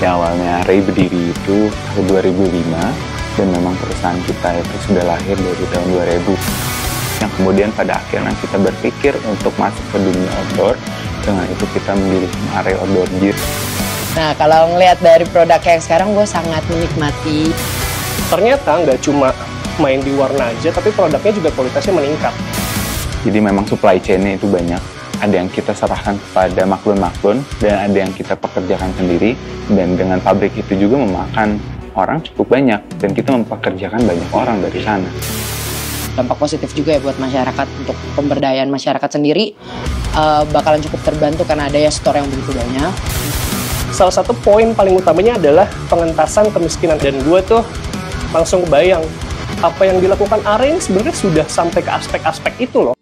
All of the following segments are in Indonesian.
Ya, awalnya Ray berdiri itu tahun 2005 dan memang perusahaan kita itu sudah lahir dari tahun 2000. Yang kemudian pada akhirnya kita berpikir untuk masuk ke dunia outdoor, dengan itu kita memilih Ray Outdoor Gear. Nah, kalau ngelihat dari produk yang sekarang, gue sangat menikmati. Ternyata nggak cuma main di warna aja, tapi produknya juga kualitasnya meningkat. Jadi memang supply chain-nya itu banyak. Ada yang kita serahkan kepada maklun-maklun, dan ada yang kita pekerjakan sendiri. Dan dengan pabrik itu juga memakan orang cukup banyak, dan kita mempekerjakan banyak orang dari sana. Dampak positif juga ya buat masyarakat, untuk pemberdayaan masyarakat sendiri bakalan cukup terbantu karena ada ya store yang begitu banyak. Salah satu poin paling utamanya adalah pengentasan kemiskinan. Dan gue tuh langsung kebayang, apa yang dilakukan Ray sebenarnya sudah sampai ke aspek-aspek itu loh.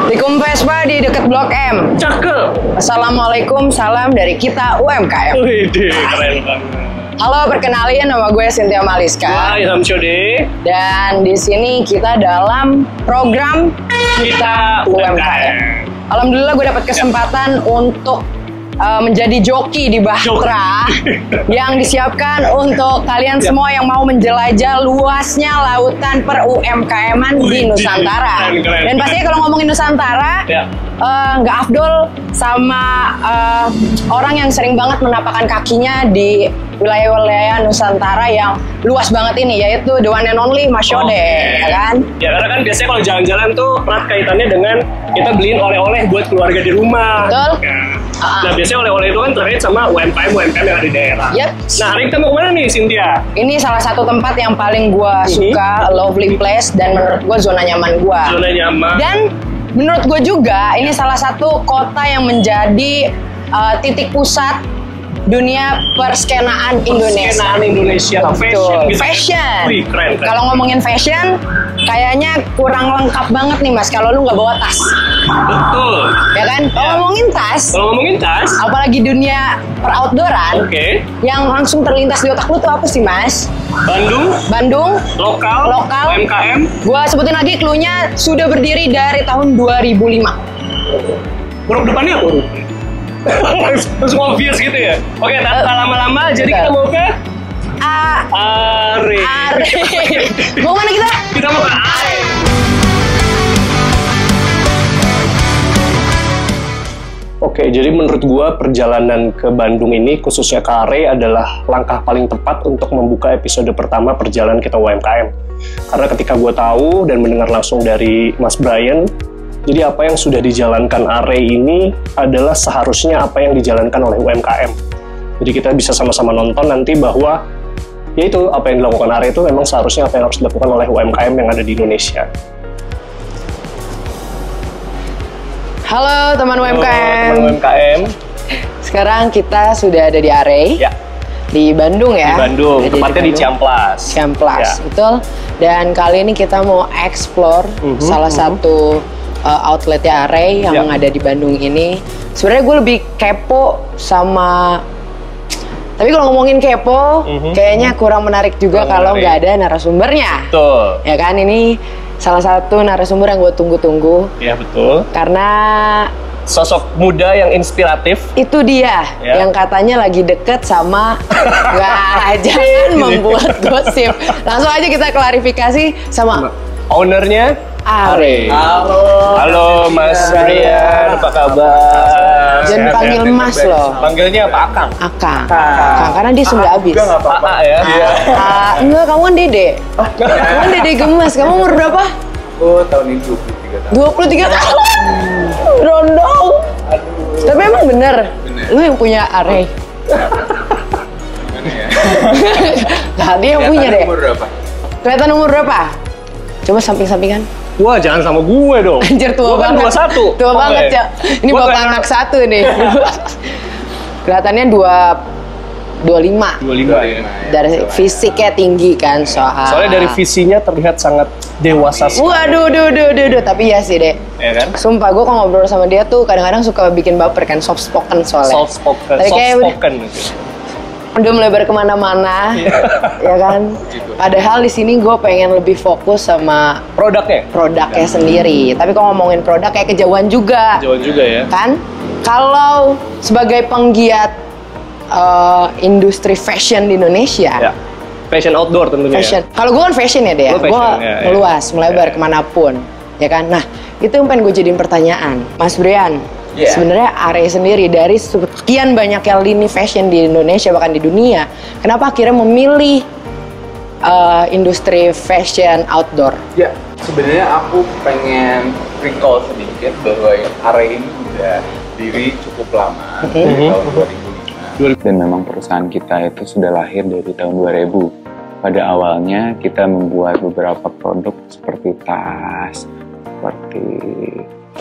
Di Kumpespa di dekat Blok M. Cakep! Assalamualaikum, salam dari kita UMKM. Wih, keren banget. Halo, perkenalin nama gue Cynthia Maliska. Wah, Ilham Syode. Dan di sini kita dalam program Kita UMKM. Alhamdulillah gue dapat kesempatan untuk menjadi joki di Bahtera yang disiapkan untuk kalian semua yang mau menjelajah luasnya lautan per UMKM-an di Nusantara. Dan pastinya kalau ngomongin Nusantara, nggak afdol sama orang yang sering banget menapakkan kakinya di wilayah-wilayah Nusantara yang luas banget ini, yaitu the one and only Mas Syode, ya kan? Ya, karena kan biasanya kalau jalan-jalan tuh erat kaitannya dengan kita beliin oleh-oleh buat keluarga di rumah. Betul. Nah, biasanya oleh-oleh itu kan terkait sama UMKM yang ada di daerah. Yep. Nah, hari kita mau kemana nih, Cynthia? Ini salah satu tempat yang paling gue suka, lovely place, dan menurut gue zona nyaman gue. Zona nyaman. Dan menurut gue juga ini salah satu kota yang menjadi titik pusat dunia perskenaan Indonesia. Perskenaan Indonesia. Fashion. Gitu. Fashion. Wih, keren. Kalau ngomongin fashion, kayaknya kurang lengkap banget nih Mas kalau lu nggak bawa tas. Betul. Ya kan? Kalau ngomongin tas, apalagi dunia peroutdooran, yang langsung terlintas di otak lu tuh apa sih Mas? Bandung, lokal, UMKM. Gua sebutin lagi cluenya sudah berdiri dari tahun 2005. Huruf depannya apa? Langsung obvious gitu ya. Oke, tak lama-lama jadi kita mau ke Ray. Mau mana kita? Kita mau ke Ray. Oke, jadi menurut gua perjalanan ke Bandung ini, khususnya ke Ray, adalah langkah paling tepat untuk membuka episode pertama perjalanan kita UMKM. Karena ketika gua tahu dan mendengar langsung dari Mas Brian, jadi apa yang sudah dijalankan Ray ini adalah seharusnya apa yang dijalankan oleh UMKM. Jadi kita bisa sama-sama nonton nanti bahwa yaitu apa yang dilakukan Ray itu memang seharusnya apa yang harus dilakukan oleh UMKM yang ada di Indonesia. Halo teman UMKM. Halo teman UMKM. Sekarang kita sudah ada di Ray. Ya. Di Bandung ya. Di Bandung, tepatnya di Ciamplas. Ciamplas, ya. Betul. Dan kali ini kita mau explore salah satu outletnya Ray yang ada di Bandung ini. Sebenarnya gue lebih kepo sama, tapi kalau ngomongin kepo, kayaknya kurang menarik juga kalau nggak ada narasumbernya. Betul. Ya kan, ini salah satu narasumber yang gue tunggu-tunggu. Iya betul. Karena sosok muda yang inspiratif. Itu dia yang katanya lagi deket sama jangan membuat gosip. Langsung aja kita klarifikasi sama ownernya Ray. Halo Mas Brian, apa kabar? Jangan panggil Mas loh. Panggilnya apa? Akang. Akang. Karena dia sudah habis. AA ya. Enggak, kamu kan Dede. Kamu kan Dede gemes. Kamu umur berapa? Oh, tahun ini 23 tahun. 23 tahun. Rondong. Tapi emang bener. Lu yang punya Ray. Gimana ya? Nah, dia yang punya deh. Umur berapa? Kelihatan umur berapa? Coba samping-sampingan. Wah, jangan sama gue dong. Anjir, tua banget. Gua kan 21. Tua banget ya. Ini bapak anak satu nih. Kelihatannya 25. 25 ya. Dari fisiknya tinggi kan Soalnya dari visinya terlihat sangat dewasa sekali. Waduh, tapi ya sih deh. Ya kan? Sumpah, gue kalau ngobrol sama dia tuh kadang-kadang suka bikin baper kan, soft spoken soalnya. Soft spoken. Udah melebar kemana-mana, ya kan. Padahal di sini gue pengen lebih fokus sama produknya sendiri. Tapi kalau ngomongin produk kayak kejauhan juga. Kejauhan juga ya. Kan, kalau sebagai penggiat industri fashion di Indonesia. Ya. Fashion outdoor tentunya. Fashion. Kalau gue kan fashion ya deh. Gue meluas, melebar kemanapun, ya kan. Nah, itu yang pengen gue jadiin pertanyaan, Mas Brian. Sebenarnya Are sendiri dari sekian banyak lini fashion di Indonesia bahkan di dunia, kenapa akhirnya memilih industri fashion outdoor? Ya, sebenarnya aku pengen recall sedikit bahwa Are ini udah diri cukup lama dari tahun 2005. Dan memang perusahaan kita itu sudah lahir dari tahun 2000. Pada awalnya kita membuat beberapa produk seperti tas, seperti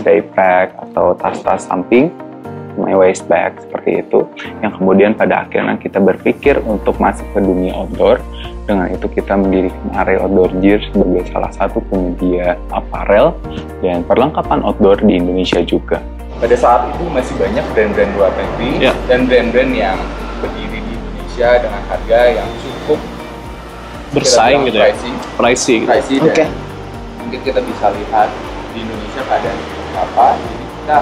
daypack atau tas-tas samping, my waist bag seperti itu. Yang kemudian pada akhirnya kita berpikir untuk masuk ke dunia outdoor. Dengan itu kita mendirikan Are Outdoor Gear sebagai salah satu penyedia apparel dan perlengkapan outdoor di Indonesia juga. Pada saat itu masih banyak brand-brand luar negeri dan brand-brand yang berdiri di Indonesia dengan harga yang cukup bersaing gitu ya, pricey dan mungkin kita bisa lihat di Indonesia keadaan apa, jadi kita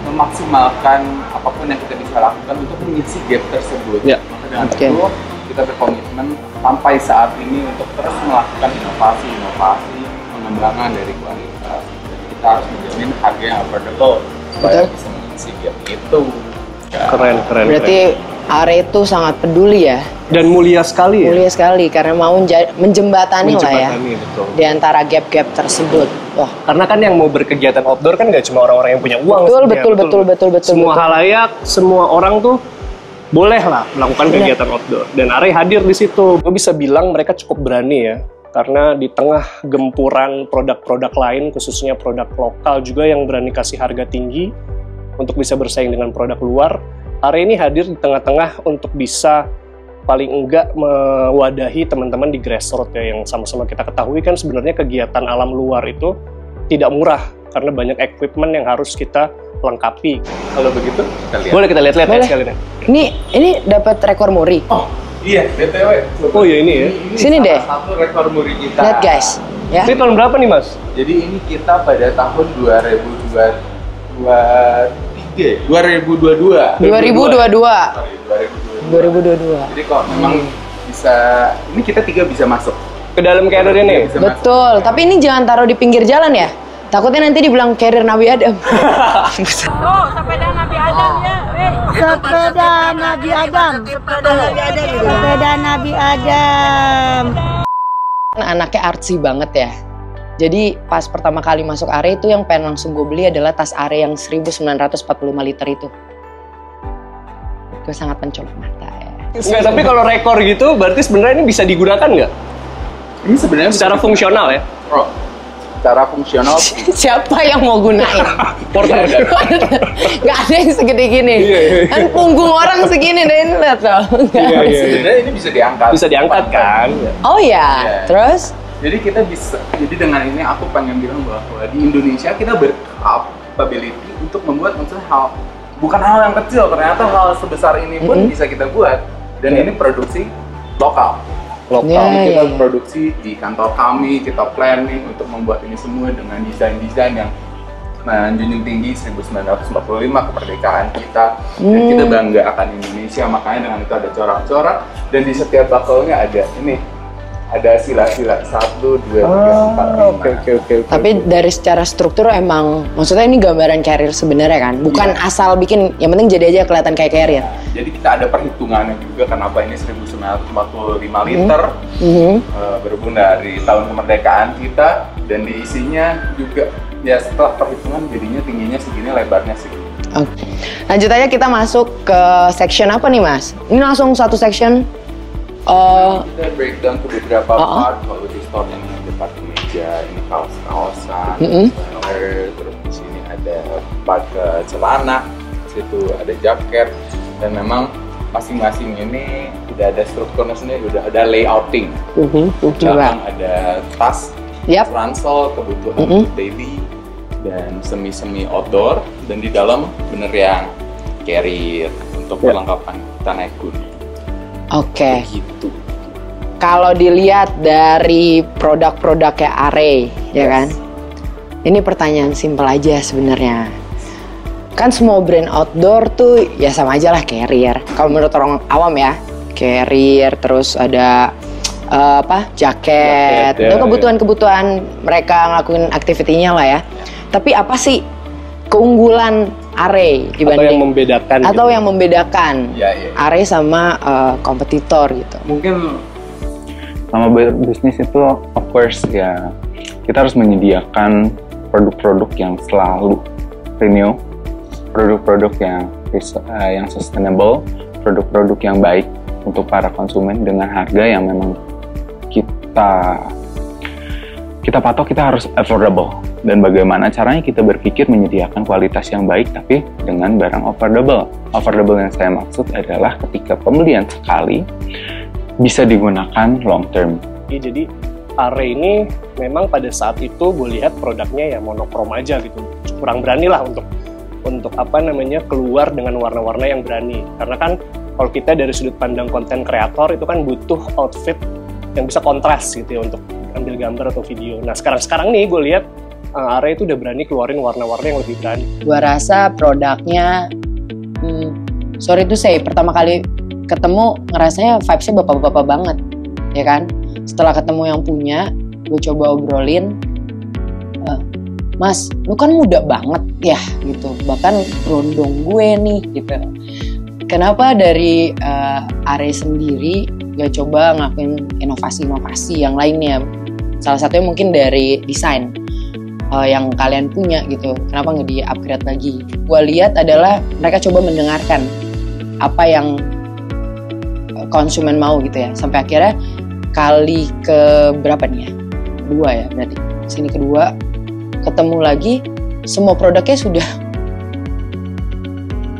memaksimalkan apapun yang kita bisa lakukan untuk mengisi gap tersebut. Maka dengan itu kita berkomitmen sampai saat ini untuk terus melakukan inovasi, pengembangan dari kualitas. Jadi kita harus menjamin harga yang affordable supaya bisa mengisi gap itu. Keren. Berarti Are itu sangat peduli ya. Dan mulia sekali ya. Mulia sekali karena mau menjembatani lah ya. Betul. Di antara gap-gap tersebut. Wah, karena kan yang mau berkegiatan outdoor kan nggak cuma orang-orang yang punya uang. Betul. Semua halayak, semua orang tuh boleh lah melakukan kegiatan outdoor. Dan Are hadir di situ. Gue bisa bilang mereka cukup berani ya. Karena di tengah gempuran produk-produk lain, khususnya produk lokal juga yang berani kasih harga tinggi untuk bisa bersaing dengan produk luar, Are ini hadir di tengah-tengah untuk bisa paling enggak mewadahi teman-teman di grassroots ya, yang sama-sama kita ketahui kan sebenarnya kegiatan alam luar itu tidak murah karena banyak equipment yang harus kita lengkapi. Kalau begitu kita lihat. Boleh kita lihat-lihat ya sekali nih. Ini dapat rekor muri. Oh iya, BTW. Oh iya ini ya. Sini deh. Satu rekor muri kita. Lihat guys. Ya. Ini tahun berapa nih Mas? Jadi ini kita pada tahun 2022. 2022. Jadi kok memang bisa, ini kita 3 bisa masuk ke dalam carrier ini. Betul, tapi ini jangan taruh di pinggir jalan ya. Takutnya nanti dibilang carrier Nabi Adam. Sepeda Nabi Adam ya. Sepeda Nabi Adam. Sepeda Nabi Adam. Anaknya artsy banget ya. Jadi pas pertama kali masuk Are itu yang pengen langsung gue beli adalah tas Are yang 1945 liter itu. Gue sangat mencolok mata ya. Nggak, tapi kalau rekor gitu berarti sebenarnya ini bisa digunakan nggak? Ini sebenarnya secara fungsional ya? Oh, secara fungsional. Siapa yang mau gunain? Porter. Nggak ada yang segede gini. Kan punggung orang segini deh, lihat loh. Sebenarnya ini bisa diangkat. Bisa diangkat kan? Oh ya, terus? Jadi kita bisa, jadi dengan ini aku pengen bilang bahwa di Indonesia kita berkapability untuk membuat maksudnya bukan hal yang kecil, ternyata hal sebesar ini pun bisa kita buat. Dan ini produksi lokal. Kita produksi di kantor kami, kita planning untuk membuat ini semua dengan desain-desain yang menjunjung tinggi 1945 kemerdekaan kita. Dan kita bangga akan Indonesia, makanya dengan itu ada corak-corak dan di setiap buckle-nya ada ini. Ada sila-sila 1, 2, 3, 4, 5. Oke. Tapi dari secara struktur emang, maksudnya ini gambaran carrier sebenarnya kan? Bukan asal bikin, yang penting jadi aja kelihatan kayak carrier. Jadi kita ada perhitungannya juga kenapa ini 1945 liter berhubung dari tahun kemerdekaan kita, dan diisinya juga ya setelah perhitungan jadinya tingginya segini, lebarnya segini. Oke. Lanjut aja kita masuk ke section apa nih Mas? Ini langsung satu section. Kita breakdown ke beberapa part. Kalau di store ini ada part kemeja, ini kaos-kaosan, terus di sini ada part ke celana, situ ada jaket, dan memang masing-masing ini udah ada strukturnya sendiri, udah ada layouting. Belakang ada tas, ransel, kebutuhan daily, dan semi-semi outdoor, dan di dalam bener yang carrier untuk perlengkapan kita naik gunung. Oke. Gitu. Kalau dilihat dari produk-produknya Are, ya kan? Ini pertanyaan simpel aja sebenarnya. kan semua brand outdoor tuh ya sama aja lah Carrier. Kalau menurut orang awam ya, Carrier, terus ada jaket, itu kebutuhan-kebutuhan mereka ngelakuin aktivitinya lah ya. Tapi apa sih keunggulan Array dibanding yang membedakan Array sama kompetitor gitu? Mungkin sama bisnis itu of course ya kita harus menyediakan produk-produk yang selalu premium, produk-produk yang sustainable, produk-produk yang baik untuk para konsumen dengan harga yang memang kita patok, kita harus affordable. Dan bagaimana caranya kita berpikir menyediakan kualitas yang baik tapi dengan barang affordable. Affordable yang saya maksud adalah ketika pembelian sekali bisa digunakan long term. Jadi Array ini memang pada saat itu gue lihat produknya ya monokrom aja gitu, kurang berani lah untuk keluar dengan warna-warna yang berani. Karena kan kalau kita dari sudut pandang konten kreator itu kan butuh outfit yang bisa kontras gitu ya untuk ambil gambar atau video. Nah sekarang nih gue lihat Array itu udah berani keluarin warna-warna yang lebih berani. Gue rasa produknya, sorry to say, pertama kali ketemu ngerasanya vibes-nya bapak-bapak banget, ya kan? Setelah ketemu yang punya, gue coba obrolin, Mas, lu kan muda banget ya, gitu. Bahkan rondong gue nih, gitu. Kenapa dari Array sendiri gak coba ngelakuin inovasi-inovasi yang lainnya? Salah satunya mungkin dari desain yang kalian punya gitu. Kenapa nggak di-upgrade lagi? Gue lihat adalah mereka coba mendengarkan apa yang konsumen mau gitu ya. Sampai akhirnya kali ke berapa nih ya? 2 ya berarti. Sini kedua, ketemu lagi, semua produknya sudah.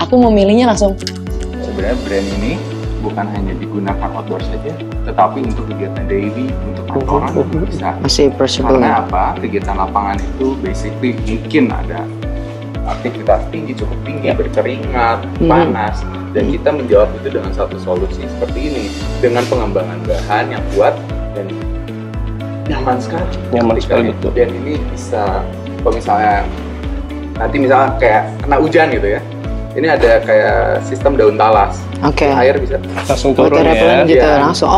Aku memilihnya langsung. Sebenarnya brand ini bukan hanya digunakan outdoor saja, tetapi untuk kegiatan daily, untuk kantoran juga bisa. Masih possible. Karena apa? Kegiatan lapangan itu basically mungkin ada aktivitas tinggi, cukup tinggi, berkeringat, panas, dan kita menjawab itu dengan satu solusi seperti ini, dengan pengembangan bahan yang kuat dan nyaman sekali. Nyaman sekali betul. Dan ini bisa, kalau misalnya nanti misalnya kayak kena hujan gitu ya, ini ada kayak sistem daun talas. Oke. Air bisa langsung turun ya. Gitu. Langsung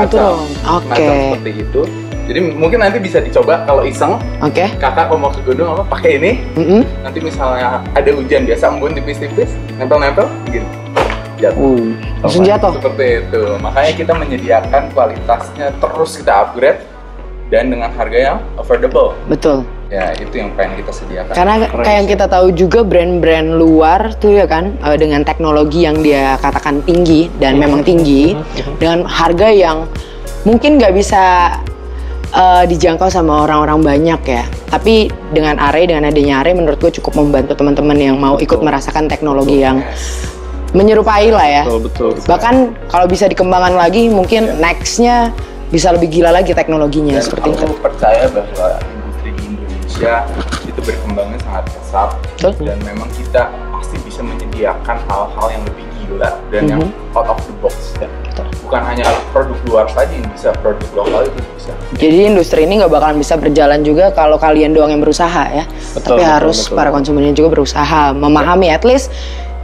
turun. Oke. Seperti itu. Jadi mungkin nanti bisa dicoba kalau iseng. Oke. Kakak kalau mau ke gunung pakai ini. Nanti misalnya ada hujan biasa embun tipis-tipis, nempel-nempel begini. Jatuh. Langsung jatuh. Seperti itu. Makanya kita menyediakan kualitasnya terus kita upgrade dan dengan harga yang affordable. Betul. Ya, itu yang pengen kita sediakan. Karena kayak yang kita tahu juga brand-brand luar tuh ya kan, dengan teknologi yang dia katakan tinggi dan memang tinggi, dengan harga yang mungkin nggak bisa dijangkau sama orang-orang banyak ya. Tapi dengan Array, dengan adanya Array menurut gue cukup membantu teman-teman yang mau ikut merasakan teknologi yang menyerupai lah ya. Betul. Bahkan kalau bisa dikembangkan lagi, mungkin nextnya bisa lebih gila lagi teknologinya. Dan seperti itu. Aku percaya bahwa industri di Indonesia itu berkembangnya sangat pesat. Dan memang kita pasti bisa menyediakan hal-hal yang lebih gila dan yang out of the box. Bukan hanya produk luar saja yang bisa, produk lokal itu bisa. Jadi industri ini nggak bakalan bisa berjalan juga kalau kalian doang yang berusaha ya. Tapi harus para konsumennya juga berusaha memahami, at least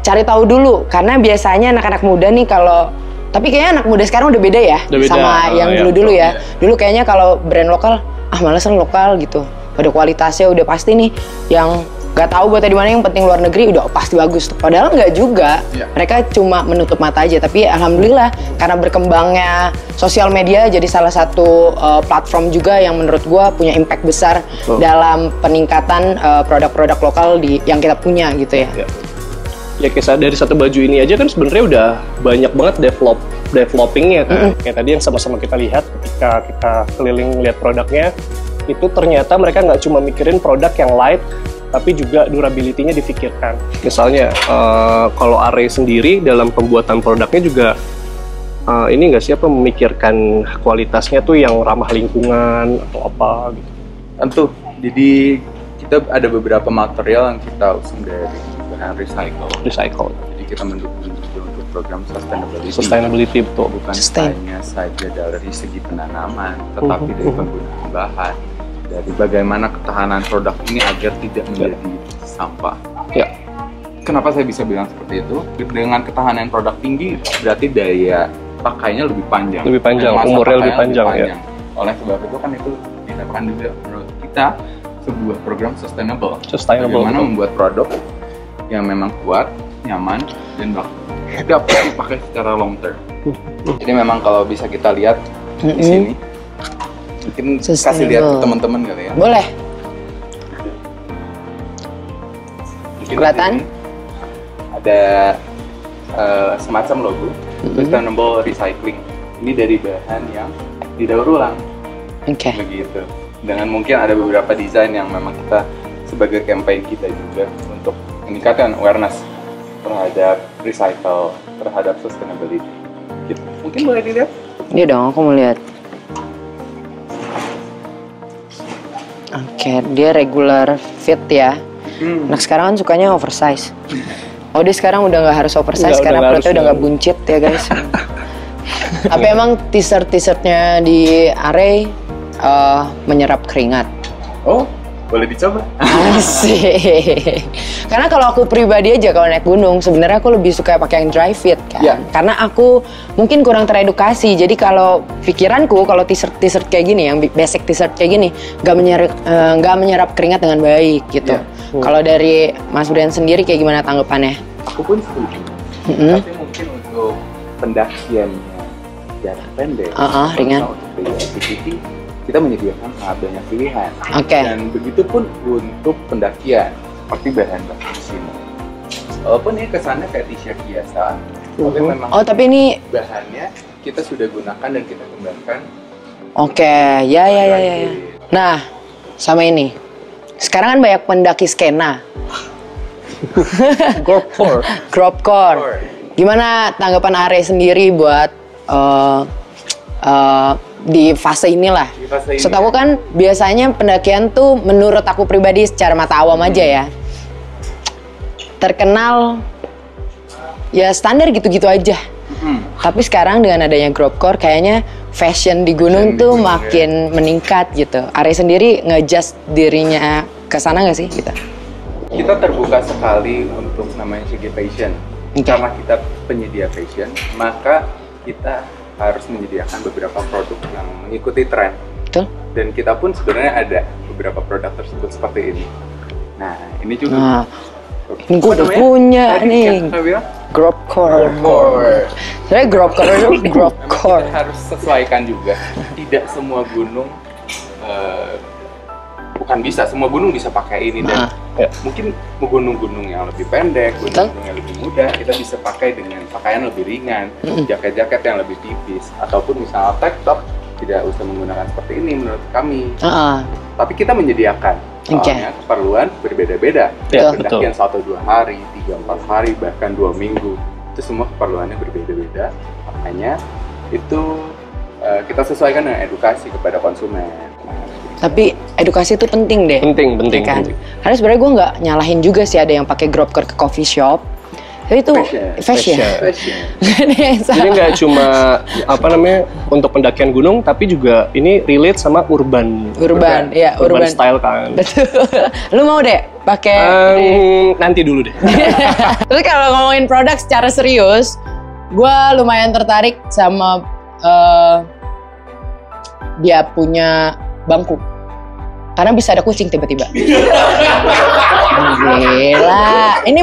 cari tahu dulu. Karena biasanya anak-anak muda nih kalau, tapi kayaknya anak muda sekarang udah beda ya sama yang dulu-dulu ya. Dulu kayaknya kalau brand lokal, males lah lokal gitu. Pada kualitasnya udah pasti nih, yang nggak tahu buatnya di mana, yang penting luar negeri udah pasti bagus. Padahal nggak juga. Mereka cuma menutup mata aja. Tapi alhamdulillah karena berkembangnya sosial media jadi salah satu platform juga yang menurut gua punya impact besar dalam peningkatan produk-produk lokal yang kita punya gitu ya. Ya kisah dari satu baju ini aja kan sebenarnya udah banyak banget developingnya kan. Kayak tadi yang sama-sama kita lihat ketika kita keliling lihat produknya, itu ternyata mereka nggak cuma mikirin produk yang light, tapi juga durability-nya difikirkan. Misalnya kalau Array sendiri dalam pembuatan produknya juga ini nggak siapa memikirkan kualitasnya tuh yang ramah lingkungan atau apa gitu. Tentu. Jadi kita ada beberapa material yang kita usung dari bahan recycle. Jadi kita mendukung juga untuk program sustainability betul. Bukan hanya saja dari segi penanaman, tetapi dari penggunaan bahan, dari bagaimana ketahanan produk ini agar tidak menjadi sampah. Kenapa saya bisa bilang seperti itu? Dengan ketahanan produk tinggi, berarti daya pakainya lebih panjang. Lebih panjang, Masa umurnya lebih pakainya panjang, ya. Oleh sebab itu kan itu dikatakan juga menurut kita sebuah program sustainable. Bagaimana membuat produk yang memang kuat, nyaman, dan dapat dipakai secara long term. Jadi memang kalau bisa kita lihat di sini, mungkin kasih lihat ke teman-teman kali ya. Boleh. Mungkin Kelihatan? di sini ada semacam logo sustainable recycling. Ini dari bahan yang didaur ulang. Oke. Begitu. Dengan mungkin ada beberapa desain yang memang kita sebagai campaign kita juga untuk meningkatkan awareness terhadap recycle, terhadap sustainability. Gitu. Mungkin boleh dilihat? Iya dong, aku mau lihat. Oke, dia regular fit ya. Nah sekarang kan sukanya oversize. Oh dia sekarang udah nggak harus oversize karena perutnya udah nggak buncit ya guys. Tapi emang t-shirtnya di Arey menyerap keringat. Oh, boleh dicoba. Asik. Karena kalau aku pribadi aja kalau naik gunung sebenarnya aku lebih suka pakai yang dry fit kan. Ya. Karena aku mungkin kurang teredukasi. Jadi kalau pikiranku kalau t-shirt kayak gini yang basic t-shirt kayak gini nggak menyerap keringat dengan baik gitu. Ya. Kalau dari Mas Brian sendiri kayak gimana tanggapannya? Aku pun setuju. Tapi mungkin untuk pendakiannya jarak pendek, ringan. Untuk activity, kita menyediakan sangat banyak pilihan. Oke. Dan begitu pun untuk pendakian, seperti bahan baku di sini. Walaupun ini kesannya kayak t-shirt biasa, tapi memang tapi ini bahannya kita sudah gunakan dan kita kembangkan. oke, ya. Nah, sama ini. Sekarang kan banyak pendaki skena. Gropcore. Gimana tanggapan Arey sendiri buat di fase inilah? Di fase ini. Setahu kan biasanya pendakian tuh menurut aku pribadi secara mata awam aja ya. Terkenal ya standar gitu-gitu aja. Tapi sekarang dengan adanya Gropcore kayaknya fashion di gunung tuh makin meningkat gitu. Arey sendiri nge-adjust dirinya ke sana nggak sih gitu? Kita terbuka sekali untuk namanya segi fashion. Karena kita penyedia fashion, maka kita harus menyediakan beberapa produk yang mengikuti tren. Betul. Dan kita pun sebenarnya ada beberapa produk tersebut seperti ini. Nah, ini juga. Nah, ini gue udah punya nih. Gropcore. Sebenarnya Gropcore itu Gropcore. Kita harus sesuaikan juga. Tidak semua gunung bukan bisa, semua gunung bisa pakai ini dan mungkin gunung-gunung yang lebih pendek, gunung-gunung yang lebih muda kita bisa pakai dengan pakaian lebih ringan, jaket-jaket yang lebih tipis, ataupun misalnya tank top tidak usah menggunakan seperti ini menurut kami. Tapi kita menyediakan, soalnya keperluan berbeda-beda. Pendakian 1-2 hari, 3-4 hari, bahkan 2 minggu, itu semua keperluannya berbeda-beda. Makanya itu kita sesuaikan dengan edukasi kepada konsumen. Tapi edukasi itu penting deh. Penting. Kan? Karena sebenarnya gue nggak nyalahin juga sih ada yang pakai Gropcore ke coffee shop. Tapi itu fashion. Jadi nggak cuma untuk pendakian gunung, tapi juga ini relate sama urban style kan. Betul. Lu mau deh pakai? Nanti dulu deh. Terus kalau ngomongin produk secara serius, gue lumayan tertarik sama dia punya bangku. Karena bisa ada kucing tiba-tiba. Gila. Ini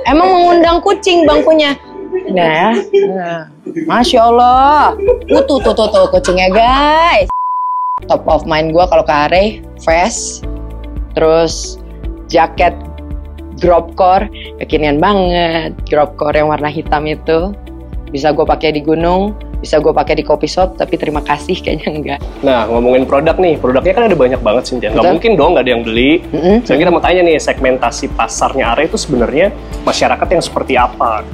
emang mengundang kucing bangkunya. Nah, Masya Allah. Tuh kucingnya guys. Top of mind gue kalau ke Arey, vest, terus jaket Gropcore, kekinian banget. Gropcore yang warna hitam itu bisa gue pakai di gunung, bisa gue pakai di coffee shop, tapi terima kasih kayaknya enggak. Nah, ngomongin produk nih, produknya kan ada banyak banget sih, nggak mungkin dong nggak ada yang beli. Sekarang kita mau tanya nih, segmentasi pasarnya Arey itu sebenarnya masyarakat yang seperti apa?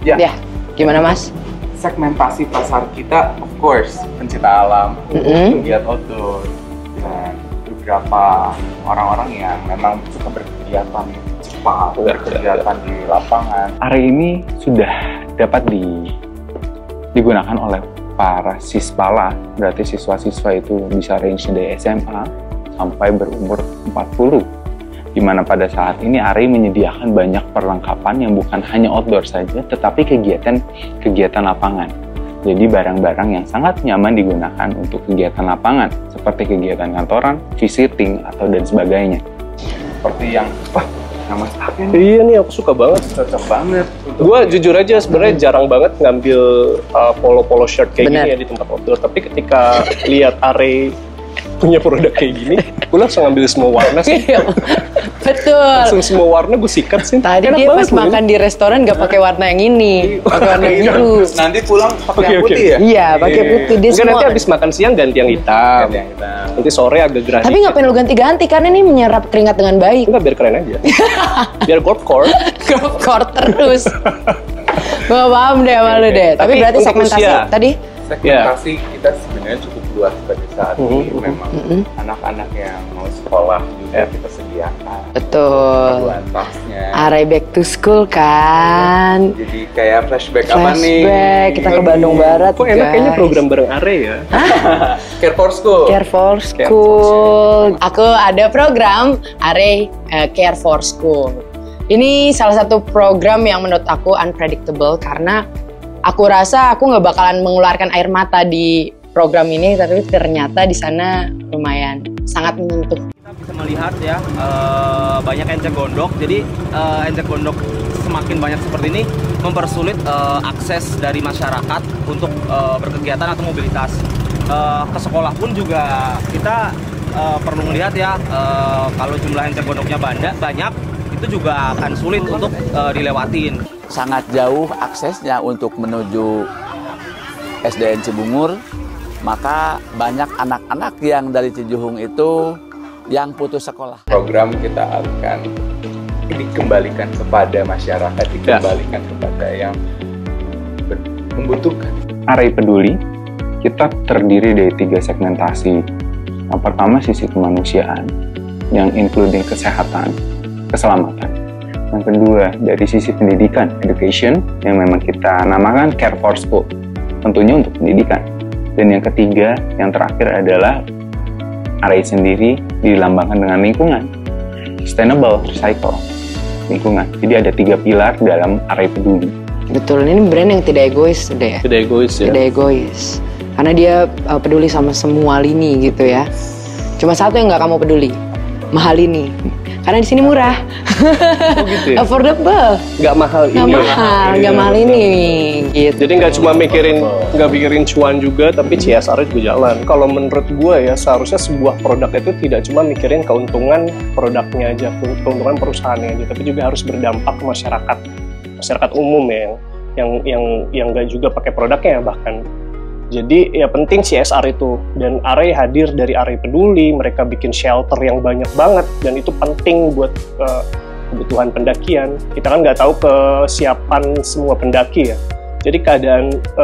Ya, gimana Mas? Segmentasi pasar kita, of course, pencinta alam, penggiat outdoor, dan beberapa orang-orang yang memang suka berkegiatan cepat, berkegiatan di lapangan. Arey ini sudah dapat digunakan oleh para siswala, berarti siswa-siswa itu bisa range dari SMA sampai berumur 40, di Dimana pada saat ini Arey menyediakan banyak perlengkapan yang bukan hanya outdoor saja, tetapi kegiatan lapangan. Jadi barang-barang yang sangat nyaman digunakan untuk kegiatan lapangan, seperti kegiatan kantoran, visiting, atau dan sebagainya. Seperti yang, nama pakai nih. Iya nih, aku suka banget. Cocok banget. Gue jujur aja sebenarnya jarang banget ngambil polo shirt kayak Bener. gini ya di tempat outdoor. Tapi ketika lihat Arey punya produk kayak gini, gue langsung ambil semua warna sih. Betul. Langsung semua warna gue sikat sih. Tadi Enak dia banget pas loh makan di restoran gak pakai warna yang ini, pakai warna biru. Nanti pulang pakai yang Oke. putih ya? Iya, pakai putih. Dia Enggak, nanti semua. habis makan siang ganti yang hitam. Ganti yang hitam. Nanti sore agak gerah. Tapi ngapain lu ganti-ganti? Karena ini menyerap keringat dengan baik. Enggak, biar keren aja. Biar golf court. Crop terus. Gua paham deh sama lu deh. Tapi berarti untuk segmentasi usia. tadi Segmentasi kita sebenarnya cukup luas pada saat ini. Memang anak-anak yang mau sekolah juga kita sediakan. betul. Buat tasnya. Arey back to school kan. Jadi kayak flashback apa nih? Flashback kita ke Bandung Barat. Kok enak kayaknya guys. program bareng Arey ya? Care for School. Care for School. Aku ada program Arey Care for School. Ini salah satu program yang menurut aku unpredictable karena aku rasa aku nggak bakalan mengeluarkan air mata di program ini, tapi ternyata di sana lumayan sangat menyentuh. Kita bisa melihat ya banyak enceng gondok. Jadi enceng gondok semakin banyak seperti ini mempersulit akses dari masyarakat untuk berkegiatan atau mobilitas. Ke sekolah pun juga kita perlu melihat ya kalau jumlah enceng gondoknya banyak itu juga akan sulit untuk dilewatin. Sangat jauh aksesnya untuk menuju SDN Cibungur, maka banyak anak-anak yang dari Cijuhung itu yang putus sekolah. Program kita akan dikembalikan kepada masyarakat, dikembalikan kepada yang membutuhkan. Arey Peduli, kita terdiri dari 3 segmentasi. Yang pertama sisi kemanusiaan, yang including kesehatan, keselamatan. Yang kedua, dari sisi pendidikan, education, yang memang kita namakan Care for School, tentunya untuk pendidikan. Dan yang ketiga, yang terakhir adalah Arey sendiri dilambangkan dengan lingkungan, sustainable, recycle, lingkungan. Jadi ada 3 pilar dalam Arey Peduli. Betul, ini brand yang tidak egois udah ya. Tidak egois ya. Tidak egois. Karena dia peduli sama semua lini gitu ya. Cuma satu yang nggak kamu peduli, mahal ini. Karena di sini murah, gitu ya? affordable, Nggak mahal nggak ini. mahal, nggak mahal ini, gitu. Jadi nggak cuma nggak mikirin cuan juga, tapi CSR juga jalan. Kalau menurut gue ya, seharusnya sebuah produk itu tidak cuma mikirin keuntungan produknya aja, keuntungan perusahaannya aja, tapi juga harus berdampak ke masyarakat umum ya, yang nggak juga pakai produknya bahkan. Jadi ya penting CSR itu, dan Arey hadir dari Arey Peduli, mereka bikin shelter yang banyak banget, dan itu penting buat kebutuhan pendakian. Kita kan nggak tahu kesiapan semua pendaki ya. Jadi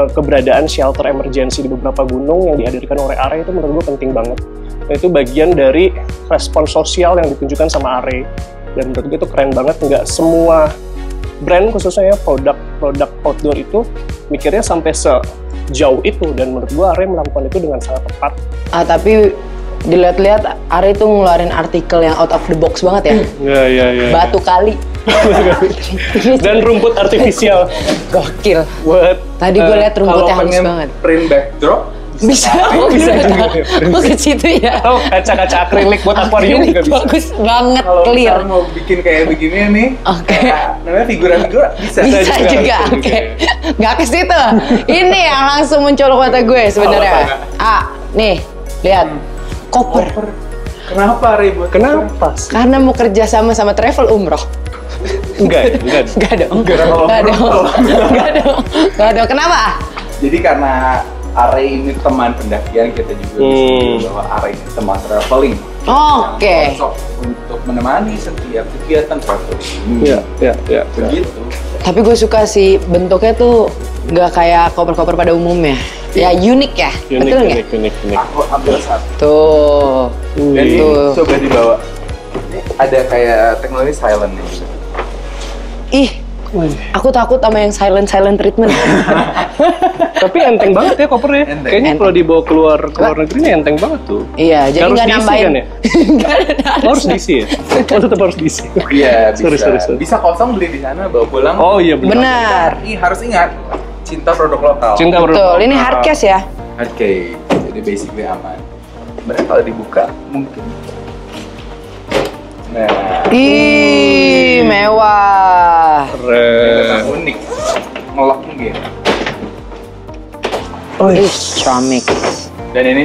keberadaan shelter emergency di beberapa gunung yang dihadirkan oleh Arey itu menurut gue penting banget. Nah, itu bagian dari respon sosial yang ditunjukkan sama Arey, dan menurut gue itu keren banget. Nggak semua brand khususnya ya produk outdoor itu mikirnya sampai sejauh itu, dan menurut gua Arey melakukan itu dengan sangat tepat. Tapi dilihat-lihat Arey tuh ngeluarin artikel yang out of the box banget ya. Iya. Batu kali. Dan rumput artifisial. Gokil. Buat Tadi gue lihat rumputnya halus pengen banget. print backdrop, Bisa Oh ke situ ya. atau kaca-kaca akrilik buat akuarium juga bisa. Bagus banget, kalau clear. kita mau bikin kayak begini nih, Oke. kayak namanya figura-figura bisa. Bisa juga, oke. Nggak ke situ. Ini yang langsung muncul kata gue sebenarnya. Nih, lihat. Koper. Kenapa ribut? Kenapa sih? Karena mau kerja sama travel umroh. Enggak. Enggak dong. Kenapa? Jadi karena Arey ini teman pendakian, kita juga bisa bahwa Arey ini teman traveling. Oke. Yang cocok untuk menemani setiap kegiatan traveling. Iya. Begitu. Tapi gue suka sih bentuknya tuh nggak kayak koper-koper pada umumnya. Ya unik ya, betul nggak? Unik. Aku ambil satu. Tuh. Dan ini Tuh. coba dibawa. Ini ada kayak teknologi silent nih. Ih, Aku takut sama yang silent treatment. Tapi enteng banget ya kopernya. Kayaknya kalau dibawa keluar negeri ini enteng banget tuh. Iya, jadi nggak nambahin. Kan ya? Harus diisi ya? Oh, tetap harus diisi. Iya, bisa. Sorry. Bisa kosong beli di sana, bawa pulang. Oh iya benar. Harus ingat, cinta produk lokal. Cinta produk Betul, lokal. ini hard case ya. Oke, jadi basically aman. Mereka kalau dibuka mungkin. Nah, Ih, mewah. Keren. unik, ngeloknya gitu. Ih, Ceramic. Dan ini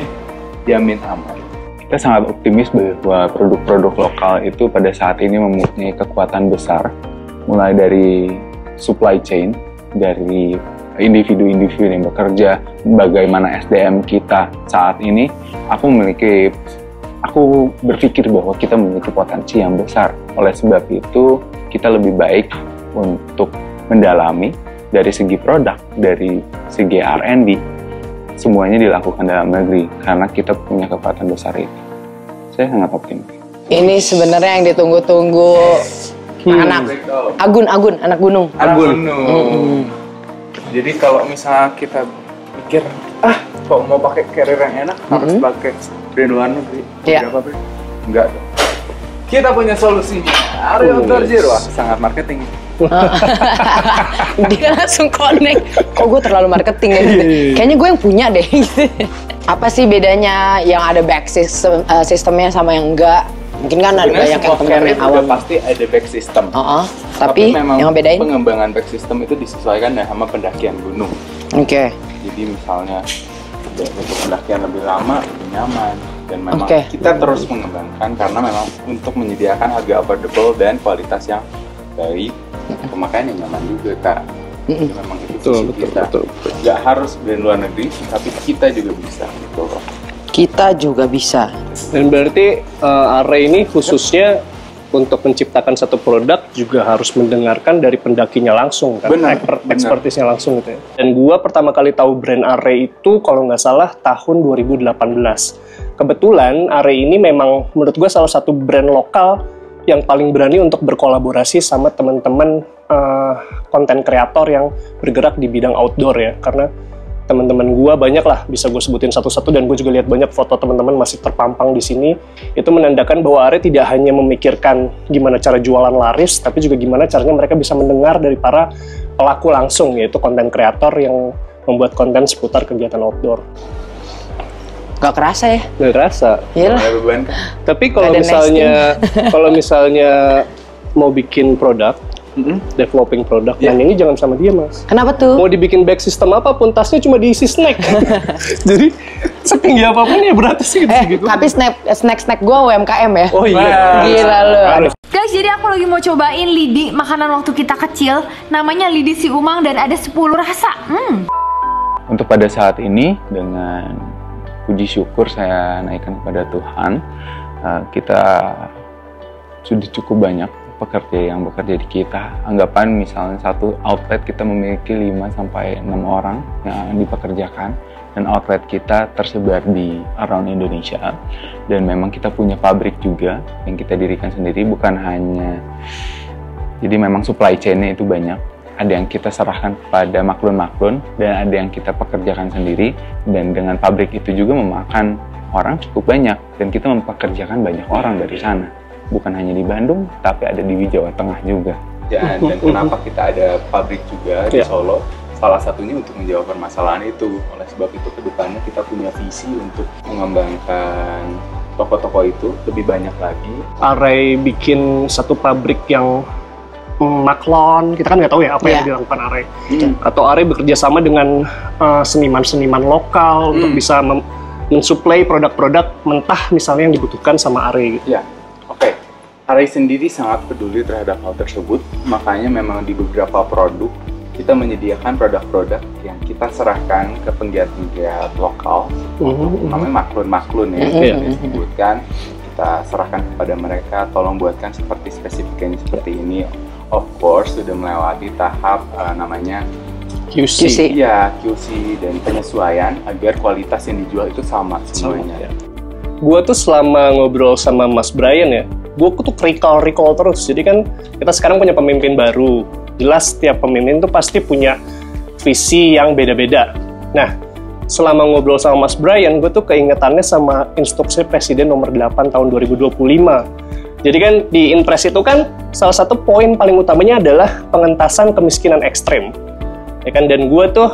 jamin aman. Kita sangat optimis bahwa produk-produk lokal itu pada saat ini mempunyai kekuatan besar, mulai dari supply chain, dari individu-individu yang bekerja, bagaimana SDM kita saat ini. Aku berpikir bahwa kita memiliki potensi yang besar. Oleh sebab itu, kita lebih baik untuk mendalami dari segi produk, dari segi R&D, semuanya dilakukan dalam negeri karena kita punya kekuatan besar itu. Saya sangat optimis. Ini sebenarnya yang ditunggu-tunggu anak Agun, anak gunung. Jadi kalau misalnya kita pikir, kok mau pakai carrier yang enak, harus pakai brand luar negeri. Iya. Berapa brand? Enggak dong. Kita punya solusinya. Aryo Torjir, wah sangat marketing. Dia langsung connect. Kok gue terlalu marketing ya? Kayaknya gue yang punya deh. Apa sih bedanya yang ada back sistemnya sama yang enggak? Mungkin kan ada banyak yang teman-teman yang awam. Pasti ada back system. Tapi memang yang bedain? pengembangan back system itu disesuaikan sama pendakian gunung. Oke. Jadi misalnya untuk pendakian lebih lama, lebih nyaman. Dan memang Oke. kita terus mengembangkan karena memang untuk menyediakan harga affordable dan kualitas yang baik, pemakaian yang nyaman juga, Kak. Jadi memang itu visi kita. Nggak harus brand luar negeri, tapi kita juga bisa gitu loh. Kita juga bisa. Dan berarti Array ini khususnya untuk menciptakan satu produk juga harus mendengarkan dari pendakinya langsung kan, expertise-nya langsung gitu ya. Dan gua pertama kali tahu brand Array itu kalau nggak salah tahun 2018. Kebetulan Array ini memang menurut gua salah satu brand lokal yang paling berani untuk berkolaborasi sama teman-teman konten kreator yang bergerak di bidang outdoor ya, karena teman-teman gue banyak lah, bisa gue sebutin satu-satu, dan gue juga lihat banyak foto teman-teman masih terpampang di sini. Itu menandakan bahwa Array tidak hanya memikirkan gimana cara jualan laris, tapi juga gimana caranya mereka bisa mendengar dari para pelaku langsung, yaitu konten kreator yang membuat konten seputar kegiatan outdoor. Gak kerasa ya? Gak kerasa. Iyalah. Tapi kalau misalnya mau bikin produk, developing produk, dan ini jangan sama dia, Mas. Kenapa tuh? Mau dibikin back system apapun, tasnya cuma diisi snack. Jadi setinggi apapun ya berarti sih gitu. Tapi snack gue UMKM ya. Oh iya. Gila lu. Guys, jadi aku lagi mau cobain lidi makanan waktu kita kecil. Namanya lidi si Umang dan ada 10 rasa. Untuk pada saat ini, dengan puji syukur saya naikkan kepada Tuhan, kita sudah cukup banyak pekerja yang bekerja di kita. Anggapan misalnya satu outlet kita memiliki 5-6 orang yang dipekerjakan, dan outlet kita tersebar di around Indonesia, dan memang kita punya pabrik juga yang kita dirikan sendiri, bukan hanya, jadi memang supply chain-nya itu banyak. Ada yang kita serahkan kepada maklun-maklun, dan ada yang kita pekerjakan sendiri, dan dengan pabrik itu juga memakan orang cukup banyak, dan kita mempekerjakan banyak orang dari sana. Bukan hanya di Bandung, tapi ada di Jawa Tengah juga. Dan kenapa kita ada pabrik juga di Solo? Salah satunya untuk menjawab permasalahan itu. Oleh sebab itu, kedepannya kita punya visi untuk mengembangkan toko-toko itu lebih banyak lagi. Array bikin satu pabrik yang maklon, kita kan nggak tahu ya apa yang dilakukan Array. Atau Array bekerja sama dengan seniman-seniman lokal untuk bisa mensuplai produk-produk mentah misalnya yang dibutuhkan sama Array. Ya. Oke, Array sendiri sangat peduli terhadap hal tersebut, makanya memang di beberapa produk kita menyediakan produk-produk yang kita serahkan ke penggiat-penggiat lokal, namanya maklun-maklun ya, disebutkan, kita serahkan kepada mereka, tolong buatkan seperti spesifikasinya seperti ini. Of course, sudah melewati tahap namanya QC. Iya, QC dan penyesuaian agar kualitas yang dijual itu sama semuanya. Gue tuh selama ngobrol sama Mas Brian ya, gue tuh recall terus. Jadi kan kita sekarang punya pemimpin baru, Jelas setiap pemimpin itu pasti punya visi yang beda-beda. Nah, selama ngobrol sama Mas Brian, gue tuh keingetannya sama instruksi Presiden nomor 8 tahun 2025. Jadi kan di Inpres itu kan salah satu poin paling utamanya adalah pengentasan kemiskinan ekstrem. Ya kan, dan gue tuh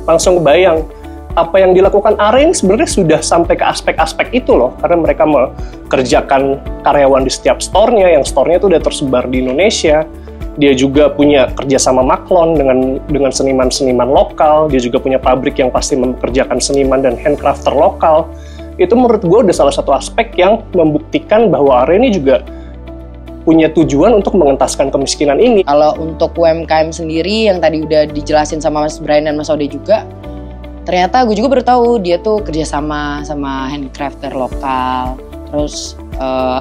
langsung kebayang apa yang dilakukan ARE ini sebenarnya sudah sampai ke aspek-aspek itu loh, karena mereka mengerjakan karyawan di setiap store-nya, yang store-nya itu udah tersebar di Indonesia. Dia juga punya kerjasama maklon dengan seniman-seniman lokal. Dia juga punya pabrik yang pasti mempekerjakan seniman dan handcrafter lokal. Itu menurut gue udah salah satu aspek yang membuktikan bahwa ARE ini juga punya tujuan untuk mengentaskan kemiskinan ini. Kalau untuk UMKM sendiri yang tadi udah dijelasin sama Mas Brian dan Mas Ode juga, ternyata gue juga baru tahu dia tuh kerjasama sama handcrafter lokal. Terus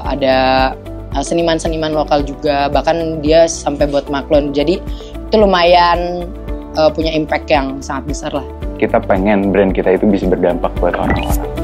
ada seniman-seniman lokal juga, bahkan dia sampai buat maklon. Jadi itu lumayan punya impact yang sangat besar lah. Kita pengen brand kita itu bisa berdampak buat orang-orang.